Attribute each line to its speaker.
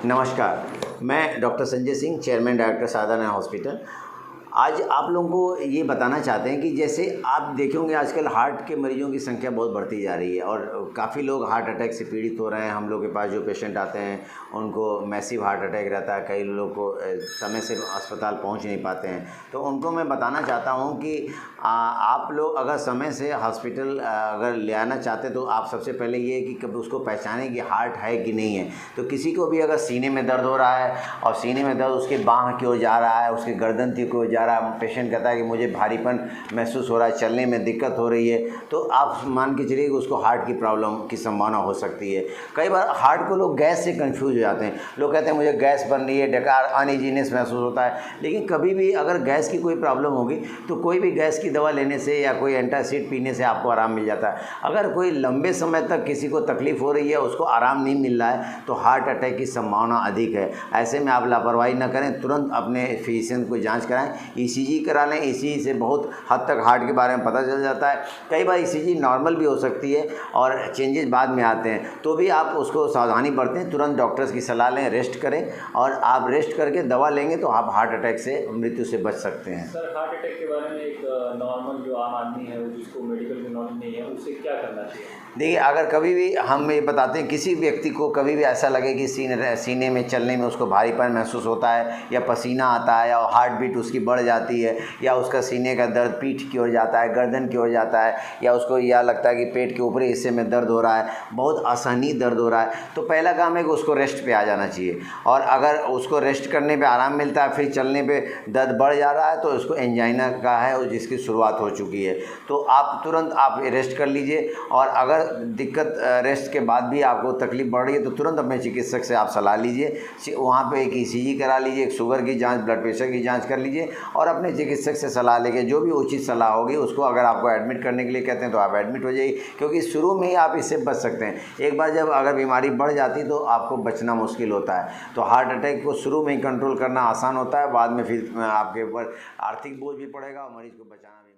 Speaker 1: नमस्कार, मैं doctor Sanjay Singh, chairman director Sadhana hospital. आज आप लोगों को ये बताना चाहते हैं कि जैसे आप देखे होंगे आजकल हार्ट के मरीजों की संख्या बहुत बढ़ती जा रही है और काफ़ी लोग हार्ट अटैक से पीड़ित हो रहे हैं। हम लोग के पास जो पेशेंट आते हैं उनको मैसिव हार्ट अटैक रहता है, कई लोगों को समय से अस्पताल पहुंच नहीं पाते हैं। तो उनको मैं बताना चाहता हूं कि आप लोग अगर समय से हॉस्पिटल अगर ले आना चाहते तो आप सबसे पहले ये कि कब उसको पहचानें कि हार्ट है कि नहीं है। तो किसी को भी अगर सीने में दर्द हो रहा है और सीने में दर्द उसके बाँह की ओर जा रहा है, उसके गर्दन की ओर जा रहा है, पेशेंट कहता है कि मुझे भारीपन महसूस हो रहा है, चलने में दिक्कत हो रही है, तो आप मान के चलिए कि उसको हार्ट की प्रॉब्लम की संभावना हो सकती है। कई बार हार्ट को लोग गैस से कंफ्यूज हो जाते हैं। लोग कहते हैं मुझे गैस बन रही है, डकार अनइजीनेस महसूस होता है। लेकिन कभी भी अगर गैस की कोई प्रॉब्लम होगी तो कोई भी गैस की दवा लेने से या कोई एंटासिड पीने से आपको आराम मिल जाता है। अगर कोई लंबे समय तक किसी को तकलीफ़ हो रही है, उसको आराम नहीं मिल रहा है, तो हार्ट अटैक की संभावना अधिक है। ऐसे में आप लापरवाही न करें, तुरंत अपने फिजिशियन को जांच कराएं, ईसीजी करा लें। ईसीजी से बहुत हद तक हार्ट के बारे में पता चल जाता है। कई बार ईसीजी नॉर्मल भी हो सकती है और चेंजेस बाद में आते हैं, तो भी आप उसको सावधानी बरतें, तुरंत डॉक्टर्स की सलाह लें, रेस्ट करें। और आप रेस्ट करके दवा लेंगे तो आप हार्ट अटैक से मृत्यु से बच सकते हैं।
Speaker 2: सर, हार्ट अटैक के बारे में एक नॉर्मल जो आम आदमी है जिसको मेडिकल की नॉलेज नहीं है, उसे क्या करना चाहिए?
Speaker 1: देखिए, अगर कभी भी हम ये बताते हैं किसी व्यक्ति को कभी भी ऐसा लगे कि सीने में चलने में उसको भारीपन महसूस होता है या पसीना आता है या हार्ट बीट उसकी बढ़ जाती है या उसका सीने का दर्द पीठ की ओर जाता है, गर्दन की ओर जाता है, या उसको यह लगता है कि पेट के ऊपरी हिस्से में दर्द हो रहा है, बहुत असहनीय दर्द हो रहा है, तो पहला काम है कि उसको रेस्ट पे आ जाना चाहिए। और अगर उसको रेस्ट करने पे आराम मिलता है, फिर चलने पे दर्द बढ़ जा रहा है, तो उसको एंजाइना का है और जिसकी शुरुआत हो चुकी है। तो आप तुरंत आप रेस्ट कर लीजिए। और अगर दिक्कत रेस्ट के बाद भी आपको तकलीफ़ बढ़ रही है तो तुरंत अपने चिकित्सक से आप सलाह लीजिए। वहाँ पे एक ईसीजी करा लीजिए, एक शुगर की जांच, ब्लड प्रेशर की जांच कर लीजिए और अपने चिकित्सक से सलाह लेके जो भी उचित सलाह होगी उसको, अगर आपको एडमिट करने के लिए कहते हैं तो आप एडमिट हो जाइए, क्योंकि शुरू में ही आप इससे बच सकते हैं। एक बार जब अगर बीमारी बढ़ जाती तो आपको बचना मुश्किल होता है। तो हार्ट अटैक को शुरू में ही कंट्रोल करना आसान होता है, बाद में फिर आपके ऊपर आर्थिक बोझ भी पड़ेगा और मरीज़ को बचाना भी